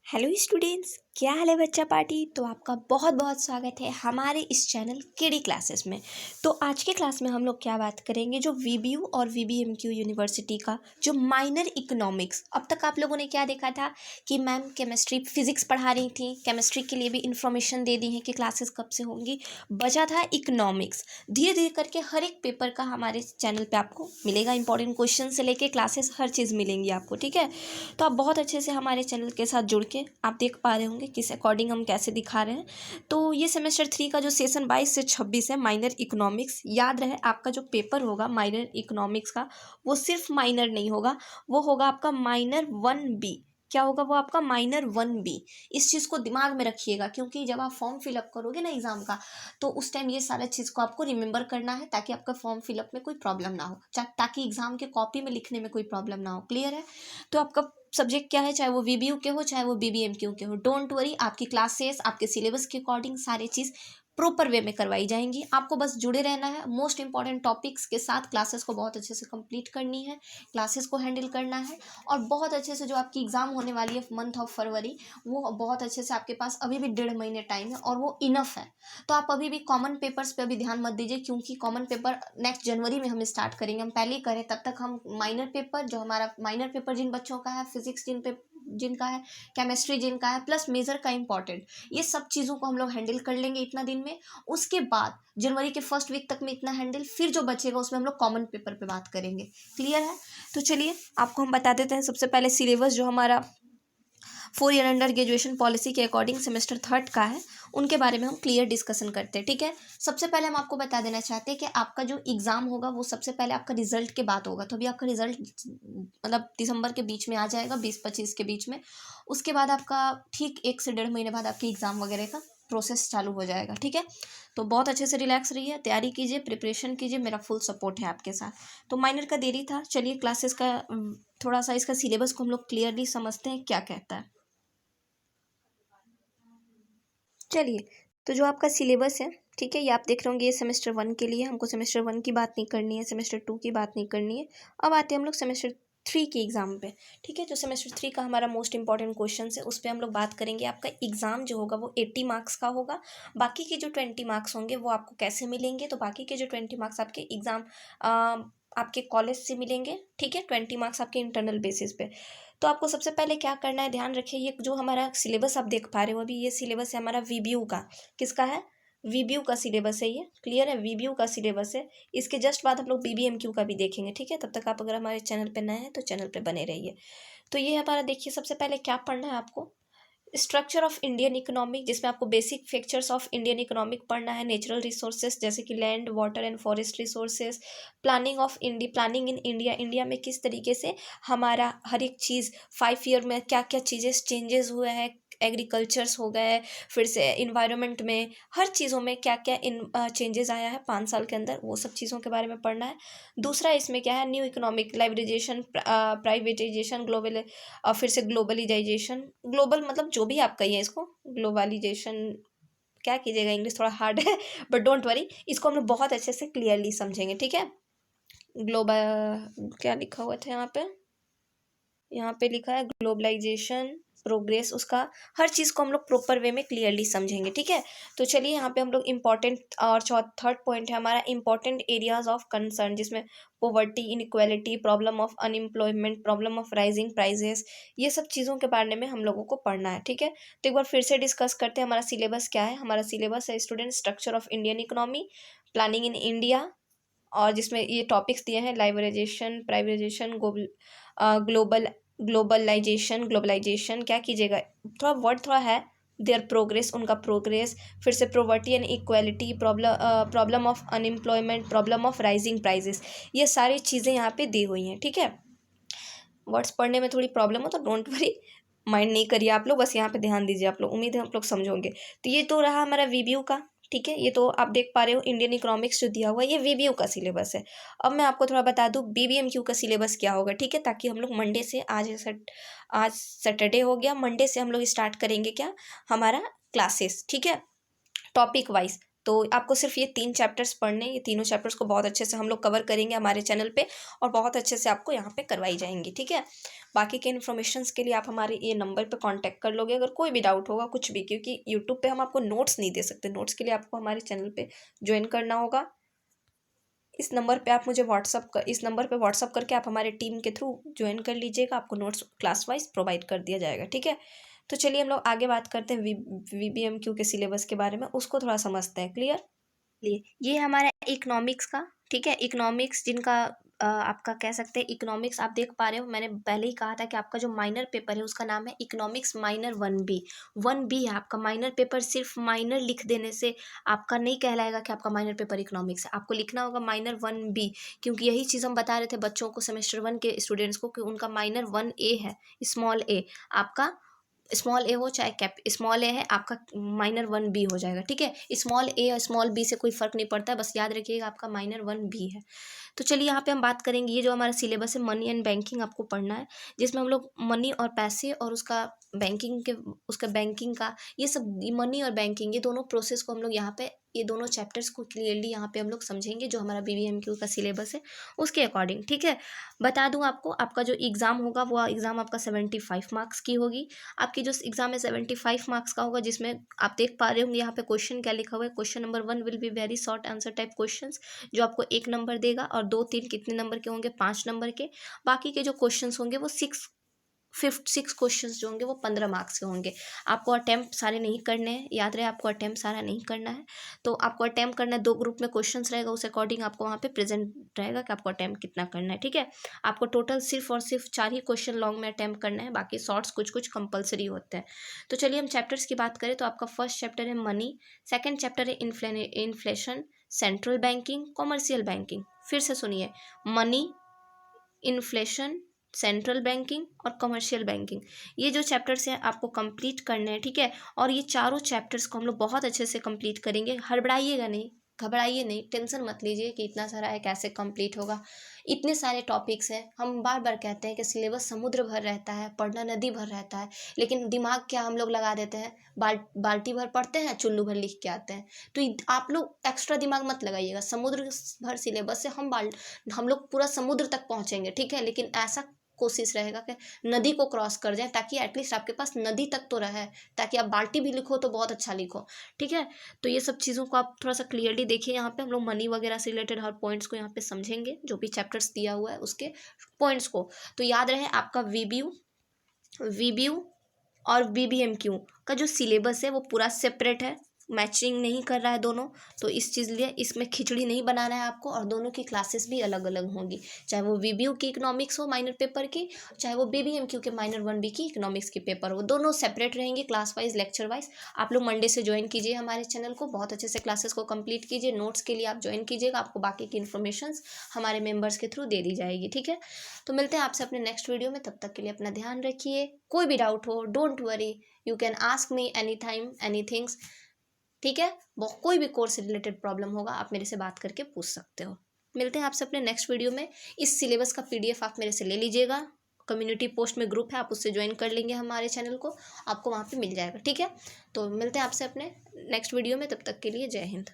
Hello students, क्या हाल है बच्चा पार्टी। तो आपका बहुत बहुत स्वागत है हमारे इस चैनल केडी क्लासेस में। तो आज के क्लास में हम लोग क्या बात करेंगे, जो वीबीयू और वीबीएमक्यू यूनिवर्सिटी का जो माइनर इकोनॉमिक्स। अब तक आप लोगों ने क्या देखा था कि मैम केमिस्ट्री फिजिक्स पढ़ा रही थी, केमिस्ट्री के लिए भी इंफॉर्मेशन दे दी है कि क्लासेस कब से होंगी। बचा था इकोनॉमिक्स। धीरे धीरे करके हर एक पेपर का हमारे चैनल पर आपको मिलेगा, इंपॉर्टेंट क्वेश्चन से लेके क्लासेस हर चीज़ मिलेंगी आपको, ठीक है। तो आप बहुत अच्छे से हमारे चैनल के साथ जुड़ के आप देख पा रहे होंगे किस अकॉर्डिंग हम कैसे दिखा रहे हैं। तो ये सेमेस्टर 3 का जो सेशन 22 से 26 है माइनर इकोनॉमिक्स, याद रहे आपका जो पेपर होगा माइनर इकोनॉमिक्स का, वो सिर्फ माइनर नहीं होगा, वो होगा आपका माइनर 1B। क्या होगा वो आपका माइनर 1B। इस चीज़ को दिमाग में रखिएगा, क्योंकि जब आप फॉर्म फिलअप करोगे ना एग्जाम का, तो उस टाइम ये सारा चीज़ को आपको रिमेंबर करना है, ताकि आपका फॉर्म फिलअप में कोई प्रॉब्लम ना हो, ताकि एग्जाम के कॉपी में लिखने में कोई प्रॉब्लम ना हो। क्लियर है। तो आपका सब्जेक्ट क्या है, चाहे वो वीबीयू के हो चाहे वो बीबीएमक्यू के हो, डोंट वरी, आपकी क्लासेस आपके सिलेबस के अकॉर्डिंग सारी चीज़ प्रॉपर वे में करवाई जाएंगी। आपको बस जुड़े रहना है, मोस्ट इंपॉर्टेंट टॉपिक्स के साथ क्लासेस को बहुत अच्छे से कंप्लीट करनी है, क्लासेस को हैंडल करना है, और बहुत अच्छे से जो आपकी एग्ज़ाम होने वाली है मंथ ऑफ फरवरी, वो बहुत अच्छे से आपके पास अभी भी 1.5 महीने टाइम है और वो इनफ है। तो आप अभी भी कॉमन पेपर्स पे अभी ध्यान मत दीजिए, क्योंकि कॉमन पेपर नेक्स्ट जनवरी में हम स्टार्ट करेंगे। हम पहले ही करें, तब तक हम माइनर पेपर, जो हमारा माइनर पेपर जिन बच्चों का है, फिजिक्स जिनका है, केमिस्ट्री जिनका है, प्लस मेजर का इंपॉर्टेंट, ये सब चीज़ों को हम लोग हैंडल कर लेंगे इतना दिन में। उसके बाद जनवरी के फर्स्ट वीक तक में इतना हैंडल, फिर जो बचेगा उसमें हम लोग कॉमन पेपर पे बात करेंगे। क्लियर है। तो चलिए आपको हम बता देते हैं सबसे पहले सिलेबस, जो हमारा 4 ईयर अंडर ग्रेजुएशन पॉलिसी के अकॉर्डिंग सेमेस्टर 3 का है, उनके बारे में हम क्लियर डिस्कशन करते हैं, ठीक है। सबसे पहले हम आपको बता देना चाहते हैं कि आपका जो एग्ज़ाम होगा वो सबसे पहले आपका रिजल्ट के बाद होगा। तो अभी आपका रिजल्ट मतलब दिसंबर के बीच में आ जाएगा, 20-25 के बीच में। उसके बाद आपका ठीक 1 से 1.5 महीने बाद आपके एग्ज़ाम वगैरह का प्रोसेस चालू हो जाएगा, ठीक है। तो बहुत अच्छे से रिलैक्स रहिए, तैयारी कीजिए, प्रिपरेशन कीजिए, मेरा फुल सपोर्ट है आपके साथ। तो माइनर का देरी था, चलिए क्लासेस का थोड़ा सा इसका सिलेबस को हम लोग क्लियरली समझते हैं क्या कहता है। चलिए, तो जो आपका सिलेबस है, ठीक है, ये आप देख रहे होंगे, ये सेमेस्टर 1 के लिए। हमको सेमेस्टर 1 की बात नहीं करनी है, सेमेस्टर 2 की बात नहीं करनी है। अब आते हैं हम लोग सेमेस्टर 3 के एग्ज़ाम पे, ठीक है। जो सेमेस्टर 3 का हमारा मोस्ट इंपॉर्टेंट क्वेश्चन है, उस पर हम लोग बात करेंगे। आपका एग्ज़ाम जो होगा वो 80 मार्क्स का होगा। बाकी के जो 20 मार्क्स होंगे वो आपको कैसे मिलेंगे, तो बाकी के जो 20 मार्क्स आपके एग्ज़ाम आपके कॉलेज से मिलेंगे, ठीक है। 20 मार्क्स आपके इंटरनल बेसिस पे। तो आपको सबसे पहले क्या करना है, ध्यान रखिए, ये जो हमारा सिलेबस आप देख पा रहे हो अभी, ये सिलेबस है हमारा वीबीयू का। किसका है? वीबीयू का सिलेबस है ये। क्लियर है, वीबीयू का सिलेबस है। इसके जस्ट बाद हम लोग बीबीएमक्यू का भी देखेंगे, ठीक है। तब तक आप अगर हमारे चैनल पे नए हैं तो चैनल पे बने रहिए। तो ये हमारा देखिए, सबसे पहले क्या पढ़ना है आपको, स्ट्रक्चर ऑफ इंडियन इकोनॉमिक, जिसमें आपको basic features of Indian economic पढ़ना है। नेचुरल रिसोर्सेज जैसे कि land, water and forest resources. Planning in India, India में किस तरीके से हमारा हर एक चीज़ 5 ईयर में क्या क्या चीज़ें चेंजेस हुए हैं, एग्रीकल्चर्स हो गए, फिर से इन्वायरमेंट में, हर चीज़ों में क्या क्या इन चेंजेस आया है 5 साल के अंदर, वो सब चीज़ों के बारे में पढ़ना है। दूसरा इसमें क्या है, न्यू इकोनॉमिक, लाइब्रेजेशन, प्राइवेटाइजेशन, ग्लोबल, और फिर से ग्लोबलाइजेशन। ग्लोबल मतलब जो भी आप कहिए इसको, ग्लोबलाइजेशन क्या कीजिएगा, इंग्लिश थोड़ा हार्ड है बट डोंट वरी, इसको हम लोग बहुत अच्छे से क्लियरली समझेंगे, ठीक है। ग्लोबल क्या लिखा हुआ था यहाँ पे लिखा है ग्लोबलाइजेशन प्रोग्रेस, उसका हर चीज़ को हम लोग प्रॉपर वे में क्लियरली समझेंगे, ठीक है। तो चलिए यहाँ पे हम लोग इम्पॉर्टेंट, और थर्ड पॉइंट है हमारा इम्पॉर्टेंट एरियाज ऑफ कंसर्न, जिसमें poverty, inequality, problem of unemployment, problem of rising prices, ये सब चीज़ों के बारे में हम लोगों को पढ़ना है, ठीक है। तो एक बार फिर से डिस्कस करते हैं हमारा सिलेबस क्या है। हमारा सिलेबस है student, structure of Indian economy, planning in India, और जिसमें ये टॉपिक्स दिए हैं, लाइब्रेजेशन, प्राइवेटाइजेशन, ग्लोबल ग्लोबलाइजेशन क्या कीजिएगा, थोड़ा वर्ड थोड़ा है, देयर प्रोग्रेस, उनका प्रोग्रेस, फिर से poverty and equality, problem of unemployment, problem of rising prices, ये सारी चीज़ें यहाँ पे दी हुई हैं, ठीक है। वर्ड्स पढ़ने में थोड़ी प्रॉब्लम हो तो डोंट वरी, माइंड नहीं करिए आप लोग, बस यहाँ पे ध्यान दीजिए आप लोग, उम्मीद है आप लोग समझोगे। तो ये तो रहा हमारा वीबीयू का, ठीक है। ये तो आप देख पा रहे हो इंडियन इकोनॉमिक्स जो दिया हुआ है, ये वीबीयू का सिलेबस है। अब मैं आपको थोड़ा बता दूं बीबीएमक्यू का सिलेबस क्या होगा, ठीक है, ताकि हम लोग मंडे से, आज सैटरडे हो गया, मंडे से हम लोग स्टार्ट करेंगे क्या, हमारा क्लासेस, ठीक है, टॉपिक वाइज। तो आपको सिर्फ ये 3 चैप्टर्स पढ़ने, ये तीनों चैप्टर्स को बहुत अच्छे से हम लोग कवर करेंगे हमारे चैनल पे और बहुत अच्छे से आपको यहाँ पे करवाई जाएंगी, ठीक है। बाकी के इन्फॉर्मेशंस के लिए आप हमारे ये नंबर पे कांटेक्ट कर लोगे अगर कोई भी डाउट होगा कुछ भी, क्योंकि यूट्यूब पे हम आपको नोट्स नहीं दे सकते। नोट्स के लिए आपको हमारे चैनल पे ज्वाइन करना होगा। इस नंबर पे आप मुझे इस नंबर पे व्हाट्सअप करके आप हमारे टीम के थ्रू ज्वाइन कर लीजिएगा। आपको नोट्स क्लास वाइज प्रोवाइड कर दिया जाएगा, ठीक है। तो चलिए हम लोग आगे बात करते हैं VBMQ के सिलेबस के बारे में, उसको थोड़ा समझते हैं। क्लियर? ये हमारा इकोनॉमिक्स का, ठीक है। इकोनॉमिक्स जिनका आपका कह सकते हैं इकोनॉमिक्स, आप देख पा रहे हो मैंने पहले ही कहा था कि आपका जो माइनर पेपर है उसका नाम है इकोनॉमिक्स माइनर 1B। 1B है आपका माइनर पेपर। सिर्फ माइनर लिख देने से आपका नहीं कहलाएगा कि आपका माइनर पेपर इकोनॉमिक्स है। आपको लिखना होगा माइनर 1B, क्योंकि यही चीज़ हम बता रहे थे बच्चों को, सेमेस्टर 1 के स्टूडेंट्स को, कि उनका माइनर 1A है, स्मॉल ए। आपका स्मॉल ए हो चाहे कैप स्मॉल ए है, आपका माइनर 1B हो जाएगा, ठीक है। स्मॉल ए और स्मॉल बी से कोई फ़र्क नहीं पड़ता है, बस याद रखिएगा आपका माइनर 1B है। तो चलिए यहाँ पे हम बात करेंगे, ये जो हमारा सिलेबस है मनी एंड बैंकिंग आपको पढ़ना है, जिसमें हम लोग मनी और पैसे और उसका बैंकिंग का ये सब, मनी और बैंकिंग ये दोनों प्रोसेस को हम लोग यहाँ पे, ये दोनों चैप्टर्स को क्लियरली यहाँ पे हम लोग समझेंगे, जो हमारा BBMQ का सिलेबस है उसके अकॉर्डिंग, ठीक है। बता दूँ आपको, आपका जो एग्ज़ाम होगा वो एग्ज़ाम आपका 75 मार्क्स की होगी। आपकी जो एग्ज़ाम है 75 मार्क्स का होगा, जिसमें आप देख पा रहे होंगे यहाँ पे क्वेश्चन क्या लिखा हुआ है। Question number 1 will be very short answer type question, जो आपको 1 नंबर देगा, और 2 3 कितने नंबर के होंगे, 5 नंबर के। बाकी के जो क्वेश्चन होंगे वो 6 क्वेश्चंस जो होंगे वो 15 मार्क्स के होंगे। आपको अटेम्प्ट सारे नहीं करने हैं, याद रहे आपको अटेम्प्ट सारा नहीं करना है। तो आपको अटेम्प्ट करना है, 2 ग्रुप में क्वेश्चंस रहेगा, उस अकॉर्डिंग आपको वहाँ पे प्रेजेंट रहेगा कि आपको अटेम्प्ट कितना करना है, ठीक है। आपको टोटल सिर्फ और सिर्फ 4 ही क्वेश्चन लॉन्ग में अटेम्प्ट करना है, बाकी शॉर्ट्स कुछ कुछ कंपलसरी होते हैं। तो चलिए हम चैप्टर्स की बात करें तो आपका फर्स्ट चैप्टर है मनी, सेकेंड चैप्टर है inflation, central banking, commercial banking. फिर से सुनिए, मनी, इन्फ्लेशन, सेंट्रल बैंकिंग और कमर्शियल बैंकिंग, ये जो चैप्टर्स हैं आपको कंप्लीट करने हैं, ठीक है। और ये चारों चैप्टर्स को हम लोग बहुत अच्छे से कंप्लीट करेंगे। हड़बड़ाइएगा नहीं, घबराइए नहीं, टेंशन मत लीजिए कि इतना सारा है कैसे कंप्लीट होगा। इतने सारे टॉपिक्स हैं, हम बार बार कहते हैं कि सिलेबस समुद्र भर रहता है, पढ़ना नदी भर रहता है, लेकिन दिमाग क्या हम लोग लगा देते हैं, बाल्टी भर पढ़ते हैं, चुल्लू भर लिख के आते हैं। तो आप लोग एक्स्ट्रा दिमाग मत लगाइएगा, समुद्र भर सिलेबस से हम लोग पूरा समुद्र तक पहुँचेंगे, ठीक है। लेकिन ऐसा कोशिश रहेगा कि नदी को क्रॉस कर जाए, ताकि एटलीस्ट आपके पास नदी तक तो रहे, ताकि आप बाल्टी भी लिखो तो बहुत अच्छा लिखो, ठीक है। तो ये सब चीज़ों को आप थोड़ा सा क्लियरली देखिए। यहाँ पे हम लोग मनी वगैरह से रिलेटेड हर पॉइंट्स को यहाँ पे समझेंगे, जो भी चैप्टर्स दिया हुआ है उसके पॉइंट्स को। तो याद रहे आपका वीबीयू और BBMQ का जो सिलेबस है वो पूरा सेपरेट है, मैचिंग नहीं कर रहा है दोनों। तो इस चीज़ लिए इसमें खिचड़ी नहीं बनाना है आपको, और दोनों की क्लासेस भी अलग अलग होंगी, चाहे वो VBU की इकोनॉमिक्स हो माइनर पेपर की, चाहे वो BBMQ के माइनर 1B की इकोनॉमिक्स की पेपर हो, दोनों सेपरेट रहेंगे क्लास वाइज, लेक्चर वाइज। आप लोग मंडे से ज्वाइन कीजिए हमारे चैनल को, बहुत अच्छे से क्लासेस को कंप्लीट कीजिए। नोट्स के लिए आप ज्वाइन कीजिएगा, आपको बाकी की इन्फॉर्मेशन हमारे मेम्बर्स के थ्रू दे दी जाएगी, ठीक है। तो मिलते हैं आपसे अपने नेक्स्ट वीडियो में, तब तक के लिए अपना ध्यान रखिए। कोई भी डाउट हो, don't worry, you can ask me any time any things, ठीक है। कोई भी कोर्स से रिलेटेड प्रॉब्लम होगा आप मेरे से बात करके पूछ सकते हो। मिलते हैं आपसे अपने नेक्स्ट वीडियो में। इस सिलेबस का PDF आप मेरे से ले लीजिएगा, कम्युनिटी पोस्ट में ग्रुप है, आप उससे ज्वाइन कर लेंगे हमारे चैनल को, आपको वहाँ पे मिल जाएगा, ठीक है। तो मिलते हैं आपसे अपने नेक्स्ट वीडियो में, तब तक के लिए जय हिंद।